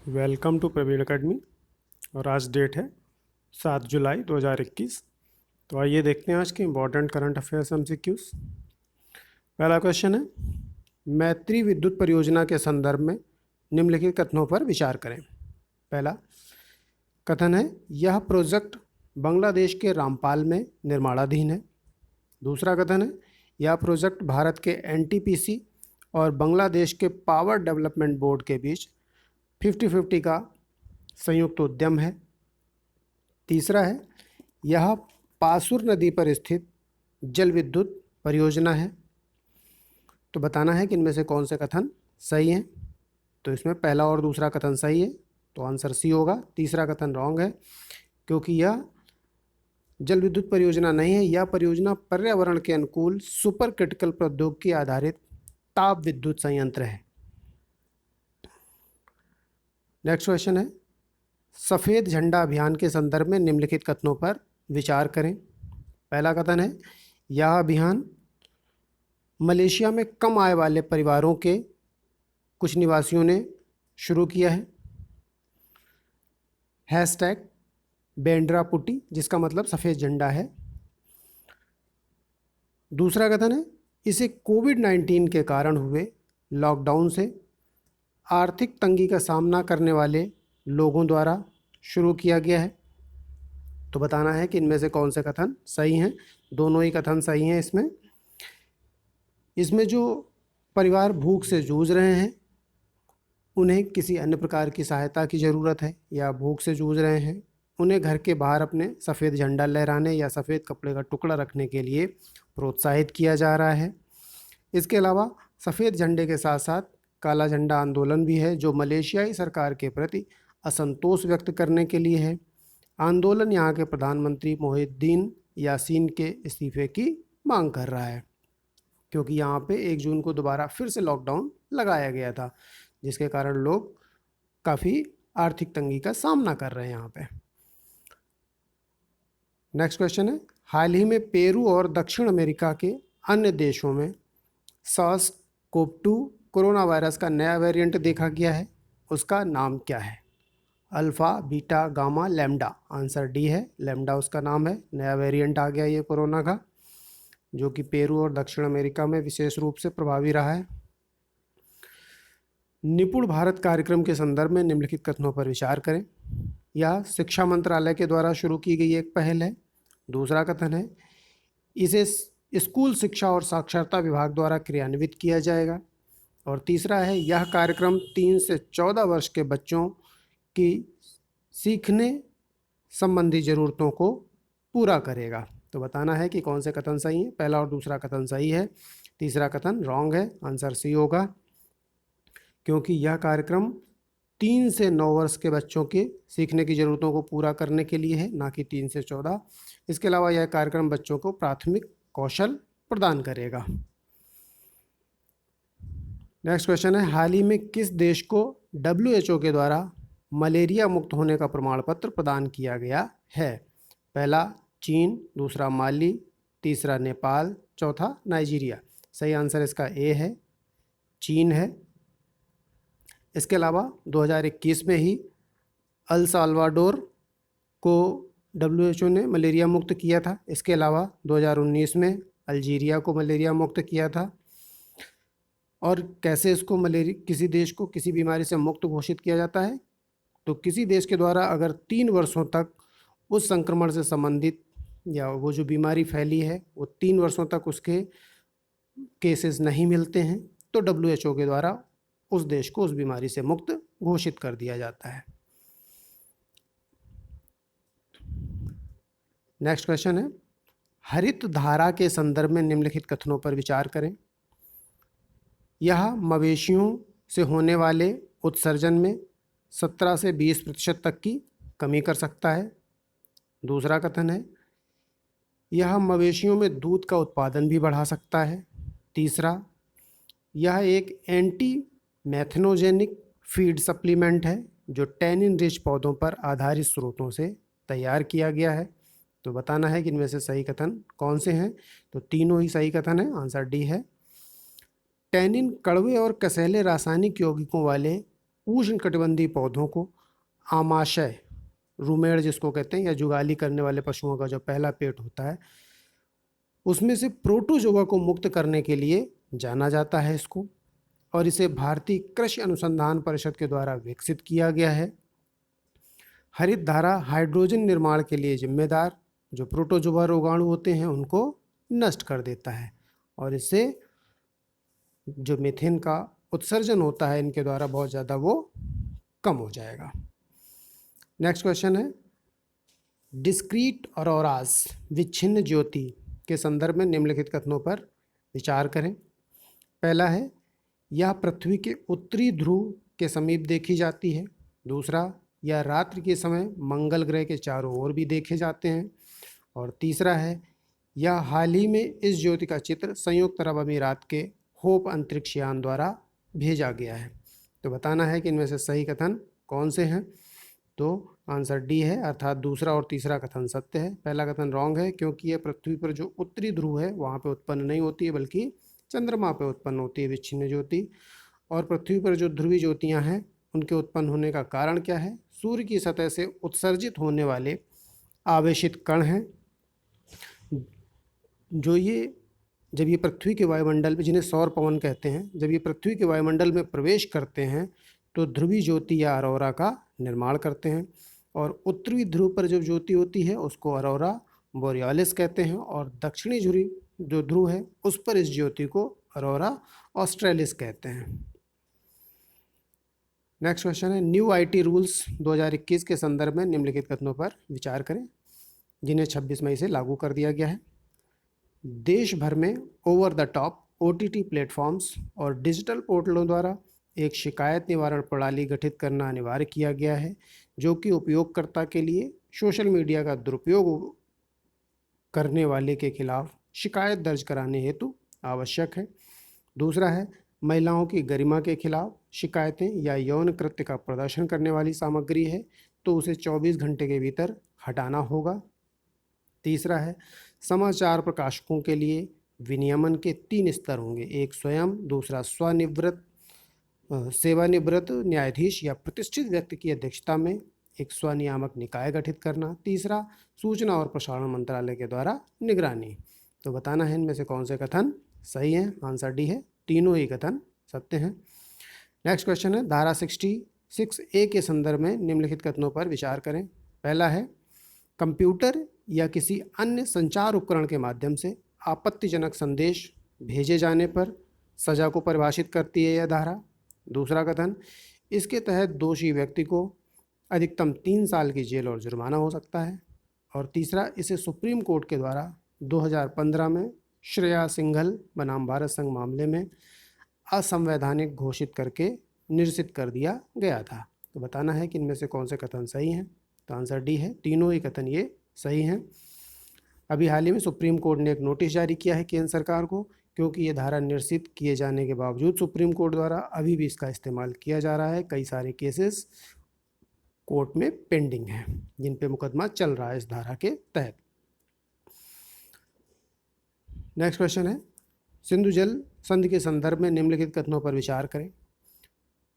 Welcome to Praveen academy. और आज date है 7 जुलाई 2021। तो आइए देखते हैं आज के इम्पोर्टेंट करंट अफेयर्स एमसीक्यूज। पहला क्वेश्चन है, मैत्री विद्युत परियोजना के संदर्भ में निम्नलिखित कथनों पर विचार करें। पहला कथन है, यह प्रोजेक्ट बांग्लादेश के रामपाल में निर्माणाधीन है। दूसरा कथन है, यह प्रोजेक्ट भारत के एनटीपीसी और बांग्लादेश के पावर डेवलपमेंट बोर्ड के बीच 50-50 का संयुक्त उद्यम है। तीसरा है, यह पासुर नदी पर स्थित जल विद्युत परियोजना है। तो बताना है कि इनमें से कौन से कथन सही हैं। तो इसमें पहला और दूसरा कथन सही है, तो आंसर सी होगा। तीसरा कथन रॉन्ग है, क्योंकि यह जल विद्युत परियोजना नहीं है। यह परियोजना पर्यावरण के अनुकूल सुपर क्रिटिकल प्रौद्योगिकी आधारित ताप विद्युत संयंत्र है। नेक्स्ट क्वेश्चन है, सफ़ेद झंडा अभियान के संदर्भ में निम्नलिखित कथनों पर विचार करें। पहला कथन है, यह अभियान मलेशिया में कम आय वाले परिवारों के कुछ निवासियों ने शुरू किया है। हैशटैग बेंड्रा पुटी, जिसका मतलब सफ़ेद झंडा है। दूसरा कथन है, इसे कोविड-19 के कारण हुए लॉकडाउन से आर्थिक तंगी का सामना करने वाले लोगों द्वारा शुरू किया गया है। तो बताना है कि इनमें से कौन से कथन सही हैं। दोनों ही कथन सही हैं। इसमें जो परिवार भूख से जूझ रहे हैं, उन्हें किसी अन्य प्रकार की सहायता की ज़रूरत है, या भूख से जूझ रहे हैं, उन्हें घर के बाहर अपने सफ़ेद झंडा लहराने या सफ़ेद कपड़े का टुकड़ा रखने के लिए प्रोत्साहित किया जा रहा है। इसके अलावा सफ़ेद झंडे के साथ साथ काला झंडा आंदोलन भी है, जो मलेशियाई सरकार के प्रति असंतोष व्यक्त करने के लिए है। आंदोलन यहाँ के प्रधानमंत्री मोहिउद्दीन यासीन के इस्तीफे की मांग कर रहा है, क्योंकि यहाँ पे 1 जून को दोबारा फिर से लॉकडाउन लगाया गया था, जिसके कारण लोग काफ़ी आर्थिक तंगी का सामना कर रहे हैं यहाँ पे। नेक्स्ट क्वेश्चन है, हाल ही में पेरू और दक्षिण अमेरिका के अन्य देशों में SARS-CoV-2 कोरोना वायरस का नया वेरिएंट देखा गया है। उसका नाम क्या है? Alpha, beta, gamma, lambda. Answer D है, लैम्डा उसका नाम है। नया वेरिएंट आ गया ये कोरोना का, जो कि पेरू और दक्षिण अमेरिका में विशेष रूप से प्रभावी रहा है। निपुण भारत कार्यक्रम के संदर्भ में निम्नलिखित कथनों पर विचार करें। यह शिक्षा मंत्रालय के द्वारा शुरू की गई एक पहल है। दूसरा कथन है, इसे स्कूल शिक्षा और साक्षरता विभाग द्वारा क्रियान्वित किया जाएगा। और तीसरा है, यह कार्यक्रम 3 से 14 वर्ष के बच्चों की सीखने संबंधी ज़रूरतों को पूरा करेगा। तो बताना है कि कौन से कथन सही हैं। पहला और दूसरा कथन सही है, तीसरा कथन रॉन्ग है। आंसर सी होगा, क्योंकि यह कार्यक्रम 3 से 9 वर्ष के बच्चों के सीखने की ज़रूरतों को पूरा करने के लिए है, ना कि 3 से 14। इसके अलावा यह कार्यक्रम बच्चों को प्राथमिक कौशल प्रदान करेगा। नेक्स्ट क्वेश्चन है, हाल ही में किस देश को WHO के द्वारा मलेरिया मुक्त होने का प्रमाण पत्र प्रदान किया गया है? पहला चीन, दूसरा माली, तीसरा नेपाल, चौथा नाइजीरिया। सही आंसर इसका ए है, चीन है। इसके अलावा 2021 में ही अल साल्वाडोर को WHO ने मलेरिया मुक्त किया था। इसके अलावा 2019 में अल्जीरिया को मलेरिया मुक्त किया था। और कैसे इसको किसी देश को किसी बीमारी से मुक्त घोषित किया जाता है? तो किसी देश के द्वारा अगर 3 वर्षों तक उस संक्रमण से संबंधित या वो जो बीमारी फैली है वो 3 वर्षों तक उसके केसेस नहीं मिलते हैं, तो WHO के द्वारा उस देश को उस बीमारी से मुक्त घोषित कर दिया जाता है। नेक्स्ट क्वेश्चन है, हरित धारा के संदर्भ में निम्नलिखित कथनों पर विचार करें। यह मवेशियों से होने वाले उत्सर्जन में 17 से 20% तक की कमी कर सकता है। दूसरा कथन है, यह मवेशियों में दूध का उत्पादन भी बढ़ा सकता है। तीसरा, यह एक एंटी मैथनोजेनिक फीड सप्लीमेंट है, जो टैनिन रिच पौधों पर आधारित स्रोतों से तैयार किया गया है। तो बताना है कि इनमें से सही कथन कौन से हैं। तो तीनों ही सही कथन है, आंसर डी है। टैनिन कड़वे और कसैले रासायनिक यौगिकों वाले उष्णकटिबंधीय पौधों को आमाशय, रूमेड़ जिसको कहते हैं, या जुगाली करने वाले पशुओं का जो पहला पेट होता है, उसमें से प्रोटोजोआ को मुक्त करने के लिए जाना जाता है इसको, और इसे भारतीय कृषि अनुसंधान परिषद के द्वारा विकसित किया गया है। हरित धारा हाइड्रोजन निर्माण के लिए जिम्मेदार जो प्रोटोजोआ रोगाणु होते हैं उनको नष्ट कर देता है, और इससे जो मीथेन का उत्सर्जन होता है इनके द्वारा बहुत ज़्यादा वो कम हो जाएगा। नेक्स्ट क्वेश्चन है, डिस्क्रीट ऑरोराज, विच्छिन्न ज्योति के संदर्भ में निम्नलिखित कथनों पर विचार करें। पहला है, यह पृथ्वी के उत्तरी ध्रुव के समीप देखी जाती है। दूसरा, यह रात्रि के समय मंगल ग्रह के चारों ओर भी देखे जाते हैं। और तीसरा है, यह हाल ही में इस ज्योति का चित्र संयुक्त अरब अमीरात के होप अंतरिक्ष यान द्वारा भेजा गया है। तो बताना है कि इनमें से सही कथन कौन से हैं। तो आंसर डी है, अर्थात दूसरा और तीसरा कथन सत्य है। पहला कथन रॉन्ग है, क्योंकि यह पृथ्वी पर जो उत्तरी ध्रुव है वहाँ पे उत्पन्न नहीं होती है, बल्कि चंद्रमा पे उत्पन्न होती है विच्छिन्न ज्योति। और पृथ्वी पर जो ध्रुवीय ज्योतियाँ हैं उनके उत्पन्न होने का कारण क्या है? सूर्य की सतह से उत्सर्जित होने वाले आवेशित कण हैं, जो जब ये पृथ्वी के वायुमंडल में, जिन्हें सौर पवन कहते हैं, जब ये पृथ्वी के वायुमंडल में प्रवेश करते हैं तो ध्रुवीय ज्योति या अरोरा का निर्माण करते हैं। और उत्तरी ध्रुव पर जो ज्योति होती है उसको अरोरा बोरियालिस कहते हैं, और दक्षिणी जो ध्रुव है उस पर इस ज्योति को अरोरा ऑस्ट्रेलिस कहते हैं। नेक्स्ट क्वेश्चन है, न्यू आईटी रूल्स 2021 के संदर्भ में निम्नलिखित कथनों पर विचार करें, जिन्हें 26 मई से लागू कर दिया गया है। देश भर में over the top OTT platforms और डिजिटल पोर्टलों द्वारा एक शिकायत निवारण प्रणाली गठित करना अनिवार्य किया गया है, जो कि उपयोगकर्ता के लिए सोशल मीडिया का दुरुपयोग करने वाले के खिलाफ शिकायत दर्ज कराने हेतु आवश्यक है। दूसरा है, महिलाओं की गरिमा के खिलाफ शिकायतें या यौन कृत्य का प्रदर्शन करने वाली सामग्री है तो उसे 24 घंटे के भीतर हटाना होगा। तीसरा है, समाचार प्रकाशकों के लिए विनियमन के 3 स्तर होंगे, एक स्वयं, दूसरा स्वनिवृत्त सेवानिवृत्त न्यायाधीश या प्रतिष्ठित व्यक्ति की अध्यक्षता में एक स्वनियामक निकाय गठित करना, तीसरा सूचना और प्रसारण मंत्रालय के द्वारा निगरानी। तो बताना है इनमें से कौन से कथन सही हैं। आंसर डी है, तीनों ही कथन सत्य हैं। नेक्स्ट क्वेश्चन है, धारा 66A के संदर्भ में निम्नलिखित कथनों पर विचार करें। पहला है, कंप्यूटर या किसी अन्य संचार उपकरण के माध्यम से आपत्तिजनक संदेश भेजे जाने पर सजा को परिभाषित करती है यह धारा। दूसरा कथन, इसके तहत दोषी व्यक्ति को अधिकतम 3 साल की जेल और जुर्माना हो सकता है। और तीसरा, इसे सुप्रीम कोर्ट के द्वारा 2015 में श्रेया सिंघल बनाम भारत संघ मामले में असंवैधानिक घोषित करके निरसित कर दिया गया था। तो बताना है कि इनमें से कौन से कथन सही हैं। तो आंसर डी है, तीनों ही कथन ये सही हैं। अभी हाल ही में सुप्रीम कोर्ट ने एक नोटिस जारी किया है केंद्र सरकार को, क्योंकि ये धारा निरसित किए जाने के बावजूद सुप्रीम कोर्ट द्वारा अभी भी इसका इस्तेमाल किया जा रहा है। कई सारे केसेस कोर्ट में पेंडिंग हैं जिन पे मुकदमा चल रहा है इस धारा के तहत। नेक्स्ट क्वेश्चन है, सिंधु जल संधि के संदर्भ में निम्नलिखित कथनों पर विचार करें।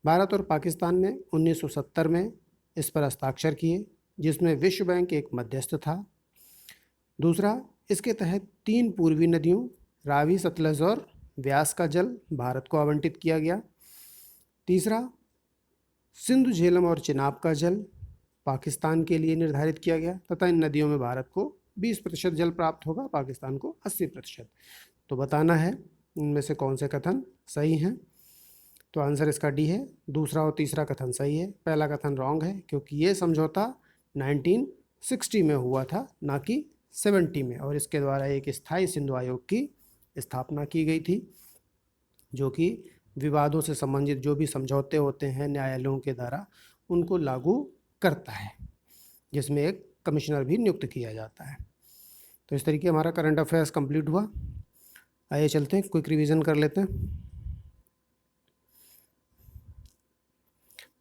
भारत और पाकिस्तान ने 1970 में इस पर हस्ताक्षर किए, जिसमें विश्व बैंक एक मध्यस्थ था। दूसरा, इसके तहत 3 पूर्वी नदियों रावी, सतलज और व्यास का जल भारत को आवंटित किया गया। तीसरा, सिंधु, झेलम और चिनाब का जल पाकिस्तान के लिए निर्धारित किया गया तथा इन नदियों में भारत को 20% जल प्राप्त होगा, पाकिस्तान को 80%। तो बताना है इनमें से कौन से कथन सही हैं। तो आंसर इसका डी है, दूसरा और तीसरा कथन सही है। पहला कथन रॉन्ग है, क्योंकि ये समझौता 1960 में हुआ था, ना कि 70 में, और इसके द्वारा एक स्थायी सिंधु आयोग की स्थापना की गई थी, जो कि विवादों से संबंधित जो भी समझौते होते हैं न्यायालयों के द्वारा उनको लागू करता है, जिसमें एक कमिश्नर भी नियुक्त किया जाता है। तो इस तरीके हमारा करंट अफेयर्स कंप्लीट हुआ। आइए चलते हैं, क्विक रिवीजन कर लेते हैं।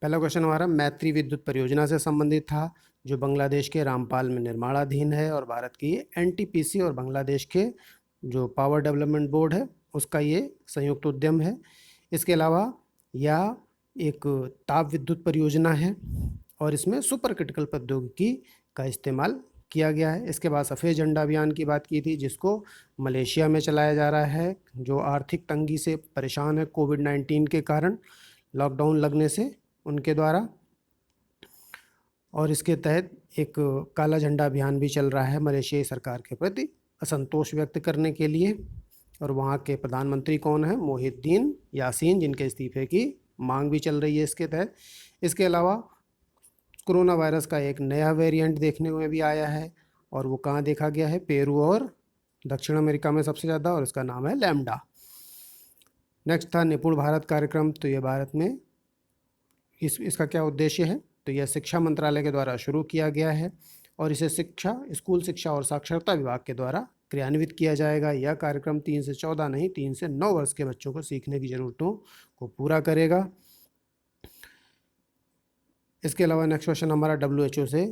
पहला क्वेश्चन हमारा मैत्री विद्युत परियोजना से संबंधित था, जो बांग्लादेश के रामपाल में निर्माणाधीन है और भारत की एनटीपीसी और बांग्लादेश के जो पावर डेवलपमेंट बोर्ड है उसका ये संयुक्त उद्यम है। इसके अलावा यह एक ताप विद्युत परियोजना है और इसमें सुपर क्रिटिकल प्रौद्योगिकी का इस्तेमाल किया गया है। इसके बाद सफ़ेद झंडा अभियान की बात की थी, जिसको मलेशिया में चलाया जा रहा है, जो आर्थिक तंगी से परेशान है कोविड-19 के कारण, लॉकडाउन लगने से उनके द्वारा। और इसके तहत एक काला झंडा अभियान भी चल रहा है मलेशियाई सरकार के प्रति असंतोष व्यक्त करने के लिए। और वहाँ के प्रधानमंत्री कौन है? मोहिद्दीन यासीन, जिनके इस्तीफे की मांग भी चल रही है इसके तहत। इसके अलावा कोरोना वायरस का एक नया वेरिएंट देखने में भी आया है, और वो कहाँ देखा गया है? पेरू और दक्षिण अमेरिका में सबसे ज़्यादा, और इसका नाम है लैम्डा। नेक्स्ट था निपुण भारत कार्यक्रम। तो ये भारत में इसका क्या उद्देश्य है? तो यह शिक्षा मंत्रालय के द्वारा शुरू किया गया है, और इसे स्कूल शिक्षा और साक्षरता विभाग के द्वारा क्रियान्वित किया जाएगा। यह कार्यक्रम 3 से 14 नहीं, 3 से 9 वर्ष के बच्चों को सीखने की ज़रूरतों को पूरा करेगा। इसके अलावा नेक्स्ट क्वेश्चन हमारा WHO से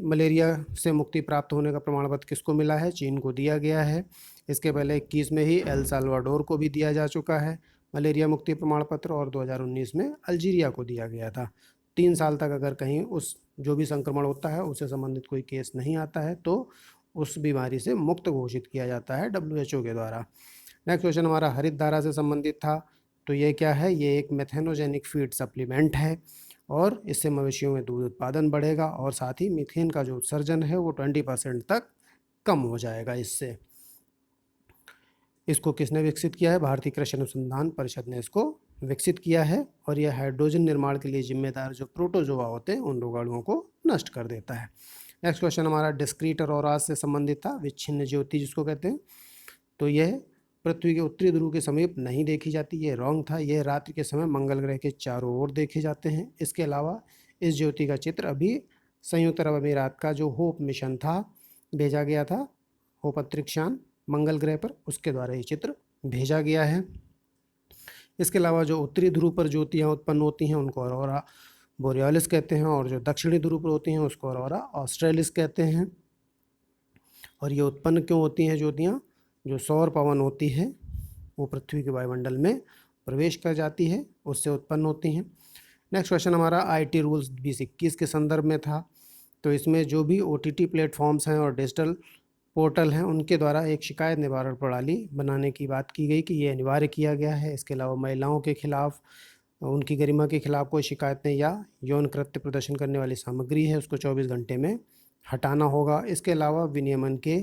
मलेरिया से मुक्ति प्राप्त होने का प्रमाण पत्र किसको मिला है? चीन को दिया गया है। इसके पहले 21 में ही एल साल्वाडोर को भी दिया जा चुका है मलेरिया मुक्ति प्रमाण पत्र, और 2019 में अल्जीरिया को दिया गया था। 3 साल तक अगर कहीं उस जो भी संक्रमण होता है उससे संबंधित कोई केस नहीं आता है तो उस बीमारी से मुक्त घोषित किया जाता है WHO के द्वारा। नेक्स्ट क्वेश्चन हमारा हरित धारा से संबंधित था। तो ये क्या है? ये एक मेथेनोजेनिक फीड सप्लीमेंट है, और इससे मवेशियों में दूध उत्पादन बढ़ेगा, और साथ ही मीथेन का जो उत्सर्जन है वो 20% तक कम हो जाएगा इससे। इसको किसने विकसित किया है? भारतीय कृषि अनुसंधान परिषद ने इसको विकसित किया है, और यह हाइड्रोजन निर्माण के लिए जिम्मेदार जो प्रोटोजोआ होते हैं उन रोगाणुओं को नष्ट कर देता है। नेक्स्ट क्वेश्चन हमारा डिस्क्रीट ऑरास से संबंधित था, विच्छिन्न ज्योति जिसको कहते हैं। तो यह पृथ्वी के उत्तरी ध्रुव के समीप नहीं देखी जाती, ये रॉन्ग था। यह रात्रि के समय मंगल ग्रह के चारों ओर देखे जाते हैं। इसके अलावा इस ज्योति का चित्र अभी संयुक्त अरब अमीरात का जो होप मिशन था, भेजा गया था, होप अंतरिक्षयान मंगल ग्रह पर, उसके द्वारा ये चित्र भेजा गया है। इसके अलावा जो उत्तरी ध्रुव पर ज्योतियाँ उत्पन्न होती हैं उनको ऑरोरा बोरियालिस कहते हैं, और जो दक्षिणी ध्रुव पर होती हैं उसको ऑरोरा ऑस्ट्रेलिस कहते हैं। और ये उत्पन्न क्यों होती हैं ज्योतियाँ? जो सौर पवन होती है वो पृथ्वी के वायुमंडल में प्रवेश कर जाती है, उससे उत्पन्न होती हैं। नेक्स्ट क्वेश्चन हमारा IT रूल्स 2021 के संदर्भ में था। तो इसमें जो भी OTT प्लेटफॉर्म्स हैं और डिजिटल पोर्टल हैं उनके द्वारा एक शिकायत निवारण प्रणाली बनाने की बात की गई कि ये अनिवार्य किया गया है। इसके अलावा महिलाओं के खिलाफ, उनकी गरिमा के खिलाफ कोई शिकायतें या यौन कृत्य प्रदर्शन करने वाली सामग्री है उसको 24 घंटे में हटाना होगा। इसके अलावा विनियमन के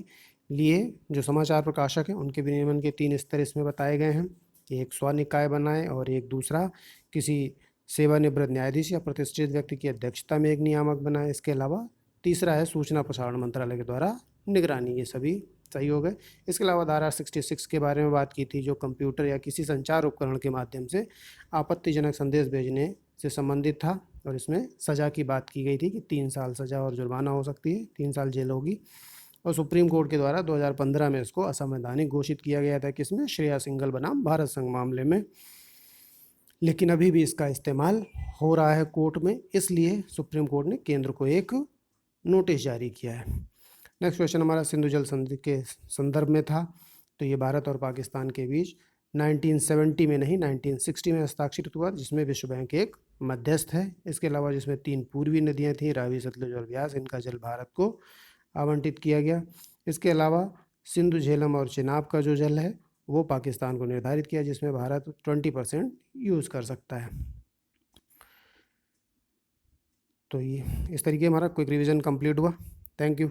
लिए जो समाचार प्रकाशक हैं उनके विनियमन के 3 स्तर इसमें बताए गए हैं कि एक स्वनिकाय बनाए, और एक दूसरा किसी सेवानिवृत्त न्यायाधीश या प्रतिष्ठित व्यक्ति की अध्यक्षता में एक नियामक बनाए। इसके अलावा तीसरा है सूचना प्रसारण मंत्रालय के द्वारा निगरानी। ये सभी सही हो गए। इसके अलावा धारा 66 के बारे में बात की थी, जो कंप्यूटर या किसी संचार उपकरण के माध्यम से आपत्तिजनक संदेश भेजने से संबंधित था, और इसमें सज़ा की बात की गई थी कि 3 साल सज़ा और जुर्माना हो सकती है, 3 साल जेल होगी। और सुप्रीम कोर्ट के द्वारा 2015 में इसको असंवैधानिक घोषित किया गया था, किसमें? श्रेया सिंघल बनाम भारत संघ मामले में। लेकिन अभी भी इसका इस्तेमाल हो रहा है कोर्ट में, इसलिए सुप्रीम कोर्ट ने केंद्र को एक नोटिस जारी किया है। नेक्स्ट क्वेश्चन हमारा सिंधु जल संधि के संदर्भ में था। तो ये भारत और पाकिस्तान के बीच 1970 में नहीं 1960 में हस्ताक्षरित हुआ, जिसमें विश्व बैंक एक मध्यस्थ है। इसके अलावा जिसमें 3 पूर्वी नदियाँ थीं, रावी, सतलुज और ब्यास, इनका जल भारत को आवंटित किया गया। इसके अलावा सिंधु, झेलम और चिनाब का जो जल है वो पाकिस्तान को निर्धारित किया, जिसमें भारत 20% यूज़ कर सकता है। तो ये इस तरीके हमारा क्विक रिवीजन कंप्लीट हुआ। Thank you.